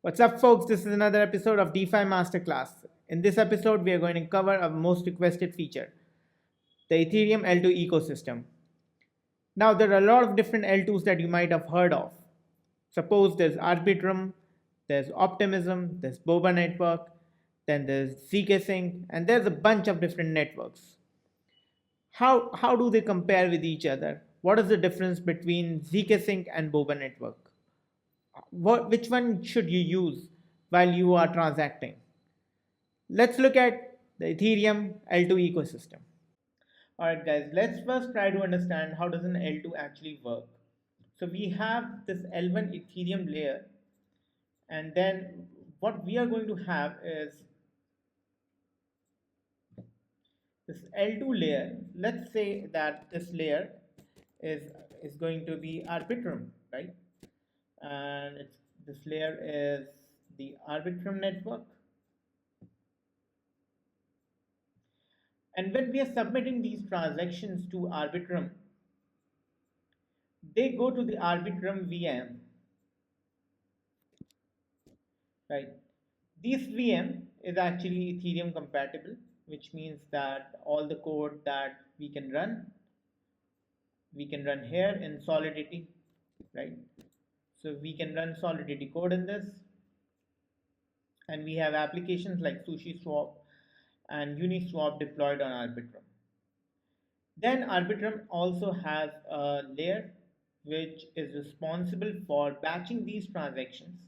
What's up, folks? This is another episode of DeFi Masterclass. In this episode, we are going to cover our most requested feature, the Ethereum L2 ecosystem. Now, there are a lot of different L2s that you might have heard of. Suppose there's Arbitrum, there's Optimism, there's Boba Network, then there's ZkSync, and there's a bunch of different networks. How do they compare with each other? What is the difference between ZkSync and Boba Network? Which one should you use while you are transacting? Let's look at the Ethereum L2 ecosystem. Alright guys, let's first try to understand how does an L2 actually work. So we have this L1 Ethereum layer, and then what we are going to have is this L2 layer. Let's say that this layer is going to be Arbitrum, right? And this layer is the Arbitrum network. And when we are submitting these transactions to Arbitrum, they go to the Arbitrum VM, right? This VM is actually Ethereum compatible, which means that all the code that we can run here in Solidity, right? So we can run Solidity code in this, and we have applications like SushiSwap and Uniswap deployed on Arbitrum. Then Arbitrum also has a layer which is responsible for batching these transactions.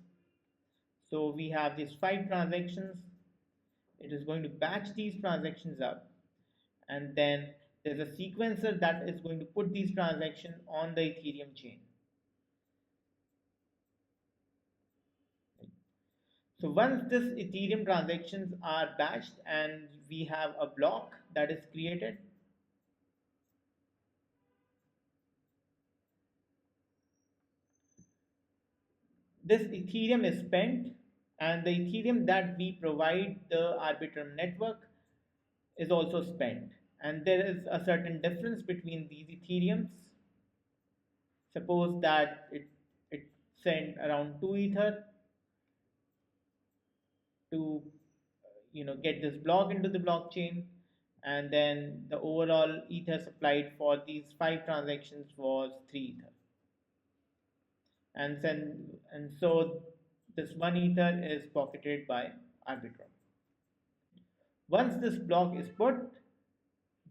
So we have these 5 transactions. It is going to batch these transactions up, and then there's a sequencer that is going to put these transactions on the Ethereum chain. So once this Ethereum transactions are batched and we have a block that is created, this Ethereum is spent, and the Ethereum that we provide the Arbitrum network is also spent. And there is a certain difference between these Ethereums. Suppose that it sent around 2 Ether to get this block into the blockchain, and then the overall Ether supplied for these 5 transactions was 3 Ether. And so this 1 Ether is pocketed by Arbitrum. Once this block is put,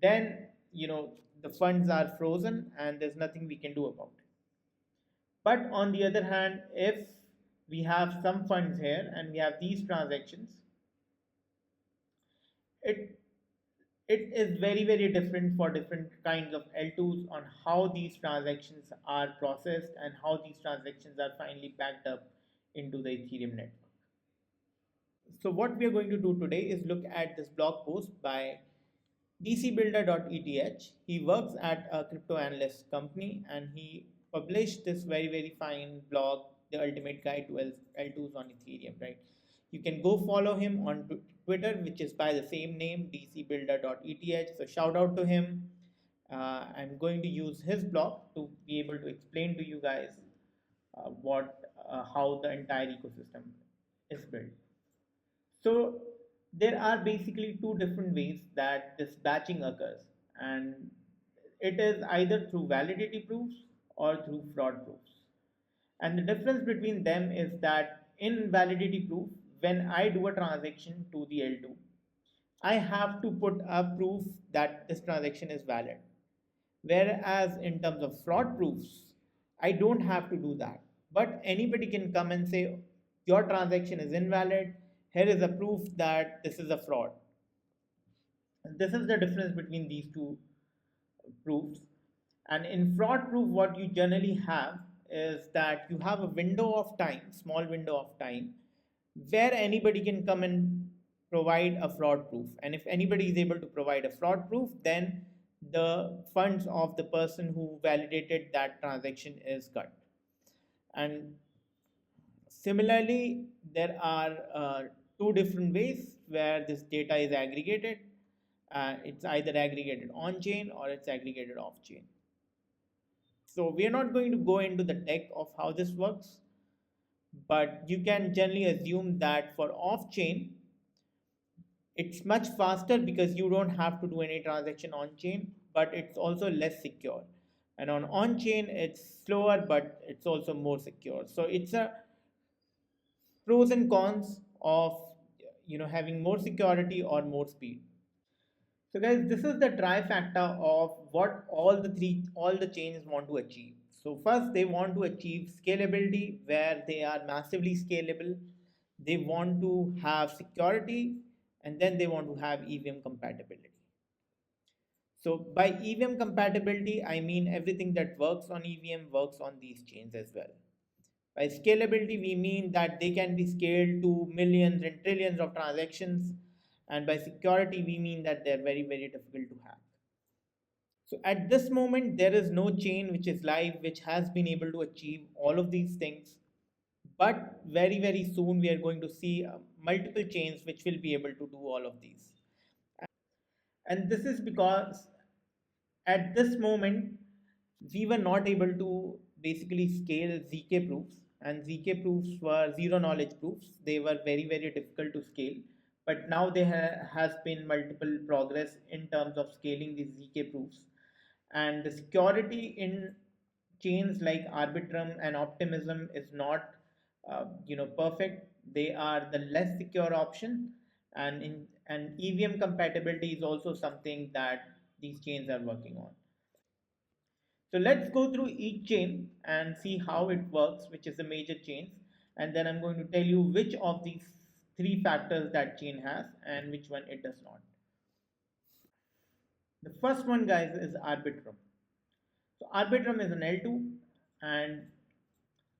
then the funds are frozen and there's nothing we can do about it. But on the other hand, if we have some funds here and we have these transactions, it is very different for different kinds of L2s on how these transactions are processed and how these transactions are finally backed up into the Ethereum network. So what we are going to do today is look at this blog post by dcbuilder.eth. He works at a crypto analyst company, and he published this very fine blog, The Ultimate Guide to L2s on Ethereum, right? You can go follow him on Twitter, which is by the same name, dcbuilder.eth. So shout out to him. I'm going to use his blog to be able to explain to you guys how the entire ecosystem is built. So there are basically 2 different ways that this batching occurs, and it is either through validity proofs or through fraud proofs. And the difference between them is that in validity proof, when I do a transaction to the L2, I have to put a proof that this transaction is valid. Whereas in terms of fraud proofs, I don't have to do that. But anybody can come and say, your transaction is invalid. Here is a proof that this is a fraud. This is the difference between these 2 proofs. And in fraud proof, what you generally have is that you have a window of time, small window of time, where anybody can come and provide a fraud proof. And if anybody is able to provide a fraud proof, then the funds of the person who validated that transaction is cut. And similarly, there are 2 different ways where this data is aggregated. It's either aggregated on chain or it's aggregated off chain. So we are not going to go into the tech of how this works, but you can generally assume that for off chain, it's much faster because you don't have to do any transaction on chain, but it's also less secure. And on chain, it's slower, but it's also more secure. So it's a pros and cons of having more security or more speed. So guys, this is the trifecta of what all the chains want to achieve. So first they want to achieve scalability where they are massively scalable. They want to have security, and then they want to have EVM compatibility. So by EVM compatibility, I mean everything that works on EVM works on these chains as well. By scalability, we mean that they can be scaled to millions and trillions of transactions. And by security, we mean that they're very, very difficult to hack. So at this moment, there is no chain which is live which has been able to achieve all of these things. But very, very soon, we are going to see multiple chains which will be able to do all of these. And this is because at this moment, we were not able to basically scale ZK proofs, and ZK proofs were zero knowledge proofs. They were very, very difficult to scale. But now there has been multiple progress in terms of scaling these ZK proofs, and the security in chains like Arbitrum and Optimism is not perfect. They are the less secure option, and EVM compatibility is also something that these chains are working on. So let's go through each chain and see how it works, which is the major chains, and then I'm going to tell you which of these three factors that chain has and which one it does not. The first one, guys, is Arbitrum. So Arbitrum is an L2, and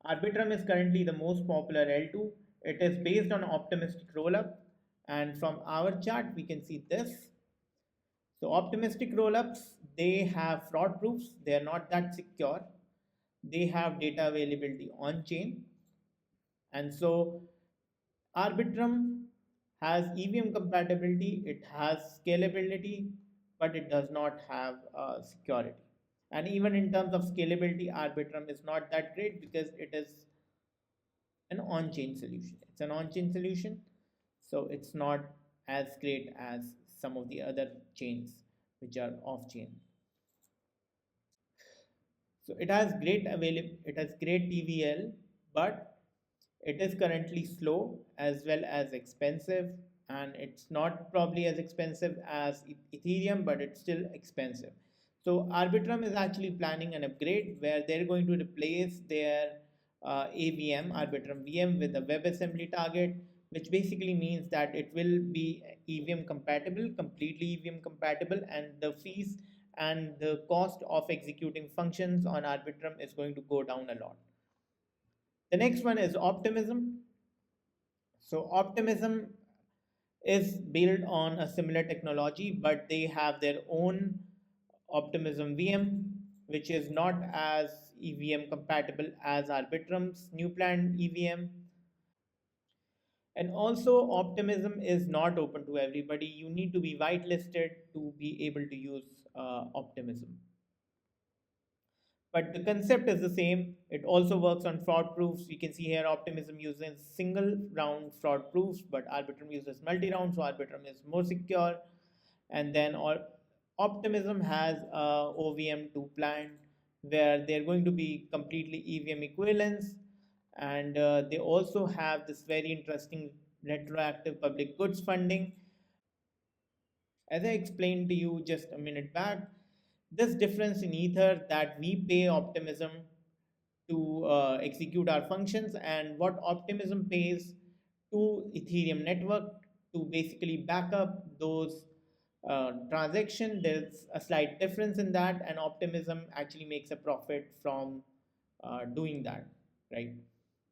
Arbitrum is currently the most popular L2. It is based on optimistic rollup, and from our chart we can see this. So optimistic rollups, they have fraud proofs. They are not that secure. They have data availability on chain, and so Arbitrum has EVM compatibility. It has scalability, but it does not have security. And even in terms of scalability, Arbitrum is not that great because it is an on-chain solution. It's an on-chain solution, so it's not as great as some of the other chains which are off-chain. So it has great TVL, but it is currently slow as well as expensive, and it's not probably as expensive as Ethereum, but it's still expensive. So Arbitrum is actually planning an upgrade where they're going to replace their AVM, Arbitrum VM, with a WebAssembly target, which basically means that it will be EVM compatible, completely EVM compatible, and the fees and the cost of executing functions on Arbitrum is going to go down a lot. The next one is Optimism. So Optimism is built on a similar technology, but they have their own Optimism VM, which is not as EVM compatible as Arbitrum's new planned EVM. And also, Optimism is not open to everybody. You need to be whitelisted to be able to use Optimism. But the concept is the same. It also works on fraud proofs. We can see here Optimism uses single round fraud proofs, but Arbitrum uses multi round, so Arbitrum is more secure. And then Optimism has OVM2 planned where they're going to be completely EVM equivalents, and they also have this very interesting retroactive public goods funding. As I explained to you just a minute back, this difference in Ether that we pay Optimism to execute our functions, and what Optimism pays to Ethereum network to basically back up those transaction. There's a slight difference in that, and Optimism actually makes a profit from doing that, right?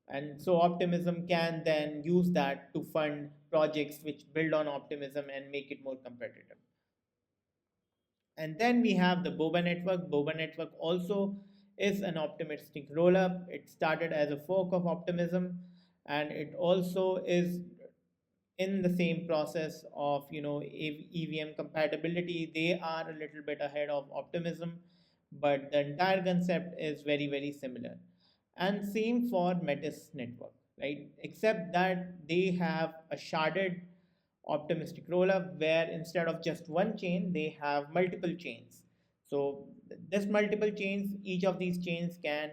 And so Optimism can then use that to fund projects which build on Optimism and make it more competitive. And then we have the Boba network. Boba network also is an optimistic rollup. It started as a fork of Optimism, and it also is in the same process of EVM compatibility. They are a little bit ahead of Optimism, but the entire concept is very, very similar. And same for Metis network. right? Except that they have a sharded optimistic rollup where instead of just one chain, they have multiple chains. So this multiple chains, each of these chains can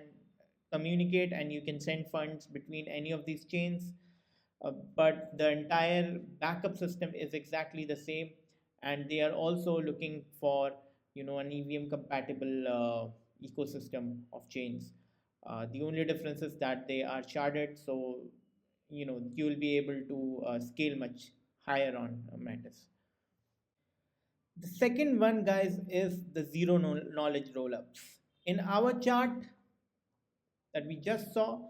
communicate and you can send funds between any of these chains. But the entire backup system is exactly the same, and they are also looking for an EVM compatible ecosystem of chains. The only difference is that they are sharded, so you will be able to scale much higher on Mantis. The second one, guys, is the knowledge rollups. In our chart that we just saw,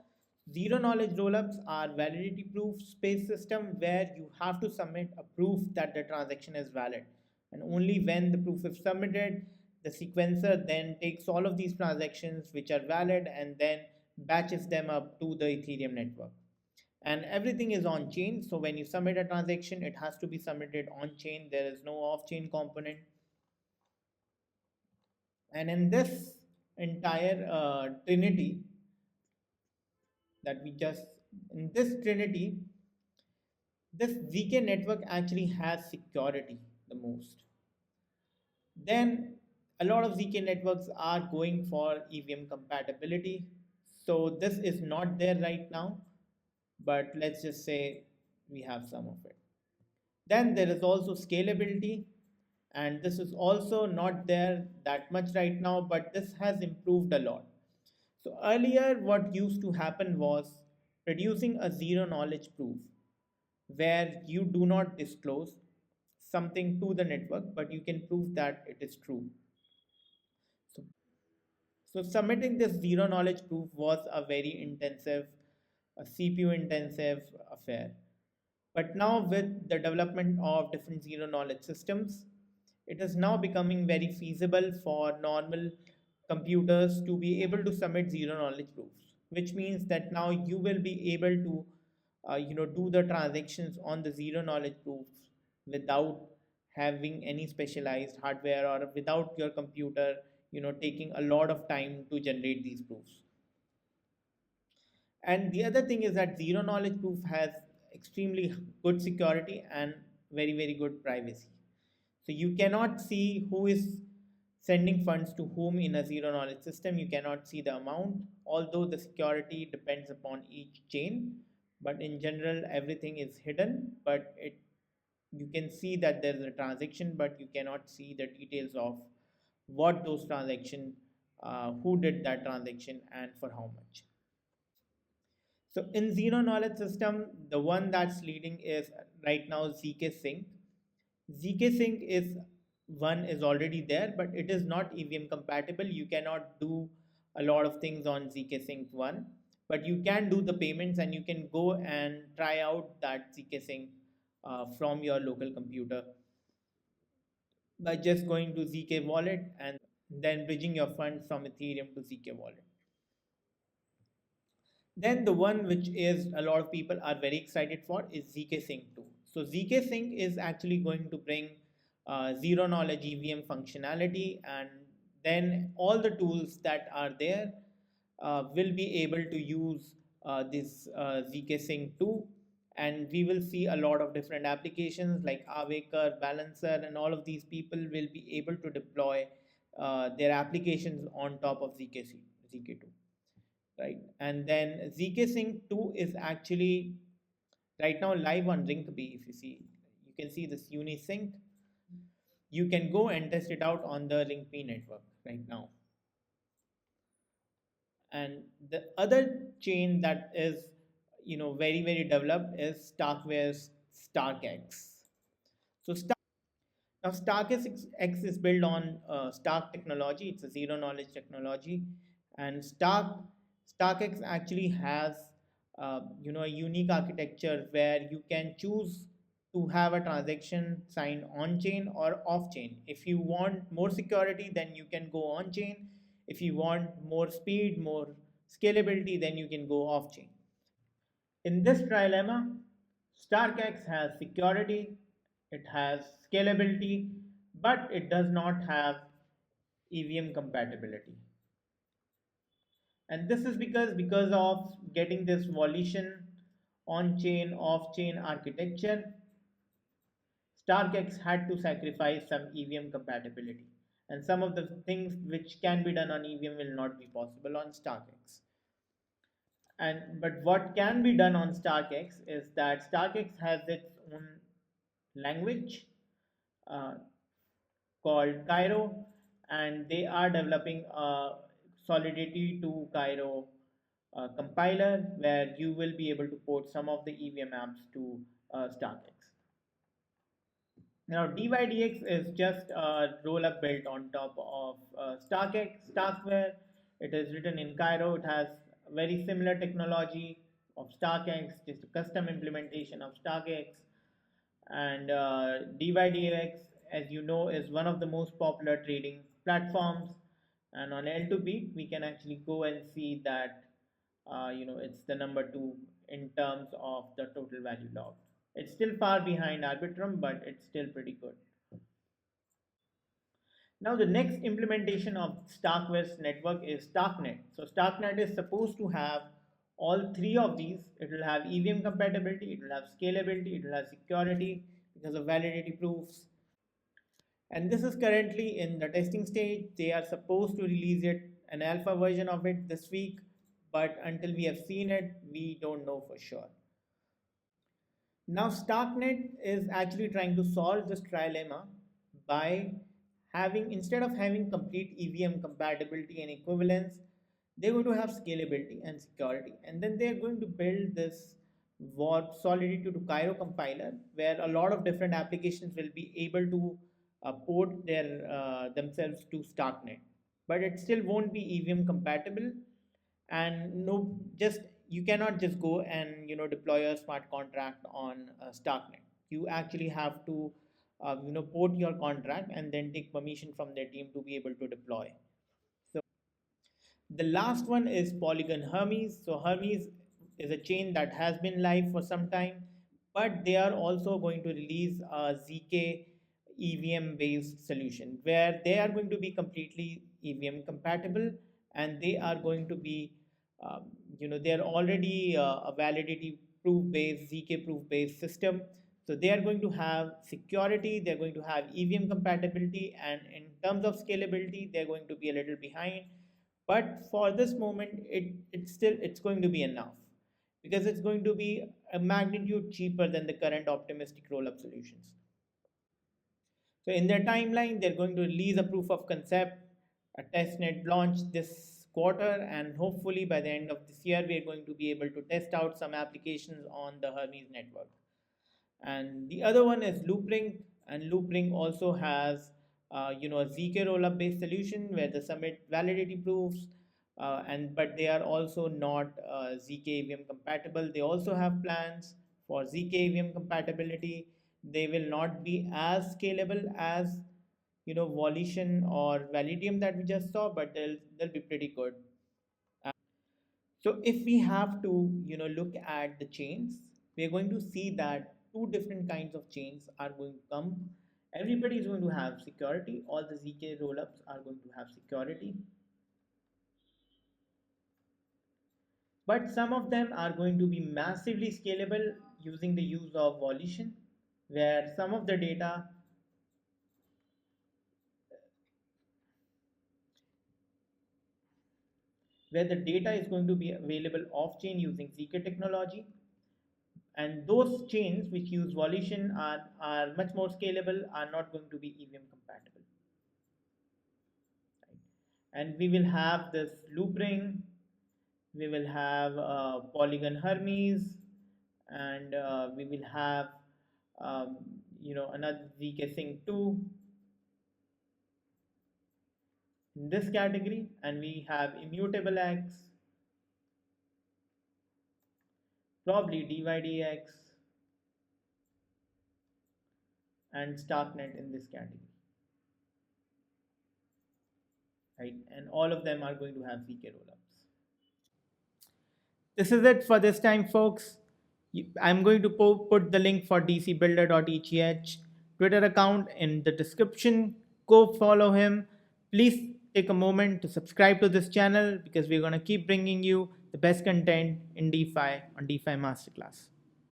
zero knowledge rollups are validity proof space system where you have to submit a proof that the transaction is valid. And only when the proof is submitted, the sequencer then takes all of these transactions which are valid and then batches them up to the Ethereum network. And everything is on chain. So when you submit a transaction, it has to be submitted on chain. There is no off chain component. And in this entire trinity, that we just in this trinity, this ZK network actually has security the most. Then a lot of ZK networks are going for EVM compatibility. So this is not there right now, but let's just say we have some of it. Then there is also scalability, and this is also not there that much right now, but this has improved a lot. So earlier, what used to happen was producing a zero knowledge proof where you do not disclose something to the network, but you can prove that it is true. So, so submitting this zero knowledge proof was a very intensive, a CPU intensive affair. But now with the development of different zero knowledge systems, it is now becoming very feasible for normal computers to be able to submit zero knowledge proofs, which means that now you will be able to do the transactions on the zero knowledge proofs without having any specialized hardware or without your computer taking a lot of time to generate these proofs. And the other thing is that zero knowledge proof has extremely good security and very, very good privacy. So you cannot see who is sending funds to whom in a zero knowledge system. You cannot see the amount, although the security depends upon each chain. But in general, everything is hidden. But you can see that there is a transaction, but you cannot see the details of what those transaction, who did that transaction, and for how much. So in zero knowledge system, the one that's leading is right now ZkSync. ZkSync is one is already there, but it is not EVM compatible. You cannot do a lot of things on ZkSync one, but you can do the payments and you can go and try out that ZkSync from your local computer by just going to ZK wallet and then bridging your funds from Ethereum to ZK wallet. Then the one which is a lot of people are very excited for is ZkSync 2. So ZkSync is actually going to bring zero knowledge EVM functionality, and then all the tools that are there will be able to use this ZkSync 2, and we will see a lot of different applications like Awaker, Balancer, and all of these people will be able to deploy their applications on top of ZK2, right? And then ZkSync 2 is actually right now live on Rinkeby. If you see, you can see this Unisync. You can go and test it out on the Rinkeby network right now. And the other chain that is very, very developed is Starkware's StarkEx. So now StarkEx is built on Stark technology. It's a zero knowledge technology, and StarkEx actually has a unique architecture where you can choose to have a transaction signed on chain or off chain. If you want more security, then you can go on chain. If you want more speed, more scalability, then you can go off chain. In this trilemma, StarkEx has security, it has scalability, but it does not have EVM compatibility. And this is because of getting this Volition on-chain, off-chain architecture, StarkEx had to sacrifice some EVM compatibility. And some of the things which can be done on EVM will not be possible on StarkEx. And but what can be done on StarkEx is that StarkEx has its own language uh, called Cairo, and they are developing a Solidity to Cairo compiler where you will be able to port some of the EVM apps to StarkEx. Now, DYDX is just a rollup built on top of StarkEx, Starkware. It is written in Cairo. It has very similar technology of StarkEx, just a custom implementation of StarkEx. And DYDX, as you know, is one of the most popular trading platforms. And on L2B, we can actually go and see that it's the number two in terms of the total value logged. It's still far behind Arbitrum, but it's still pretty good. Now the next implementation of Starkware's network is StarkNet. So StarkNet is supposed to have all three of these. It will have EVM compatibility, it will have scalability, it will have security because of validity proofs. And this is currently in the testing stage. They are supposed to release it, an alpha version of it this week, but until we have seen it, we don't know for sure. Now, StarkNet is actually trying to solve this trilemma by having, instead of having complete EVM compatibility and equivalence, they're going to have scalability and security. And then they're going to build this Warp Solidity to Cairo compiler where a lot of different applications will be able to port themselves to StarkNet. But it still won't be EVM compatible, and no, just you cannot just go and deploy a smart contract on StarkNet. You actually have to port your contract and then take permission from their team to be able to deploy. So the last one is Polygon Hermes. So Hermes is a chain that has been live for some time, but they are also going to release a ZK EVM based solution where they are going to be completely EVM compatible, and they are going to be they are already a validity proof based ZK proof based system. So they are going to have security, they're going to have EVM compatibility, and in terms of scalability, they're going to be a little behind. But for this moment, it's going to be enough because it's going to be a magnitude cheaper than the current optimistic rollup solutions. So in their timeline, they're going to release a proof of concept, a testnet launch this quarter, and hopefully by the end of this year, we are going to be able to test out some applications on the Hermes network. And the other one is LoopRing, and LoopRing also has a ZK rollup based solution where they submit validity proofs, and but they are also not ZK EVM compatible. They also have plans for ZK EVM compatibility. They will not be as scalable as Volition or Validium that we just saw, but they'll be pretty good. So if we have to, look at the chains, we are going to see that two different kinds of chains are going to come. Everybody is going to have security. All the ZK rollups are going to have security. But some of them are going to be massively scalable using the use of Volition, where some of the data is going to be available off-chain using ZK technology, and those chains which use Volition are much more scalable, are not going to be EVM compatible. Right? And we will have this LoopRing, we will have Polygon Hermes, and we will have another ZkSync 2 in this category, and we have Immutable X, probably DYDX, and StarkNet in this category. Right? And all of them are going to have ZK rollups. This is it for this time, folks. I'm going to put the link for dcbuilder.eth Twitter account in the description. Go follow him. Please take a moment to subscribe to this channel because we're going to keep bringing you the best content in DeFi on DeFi Masterclass.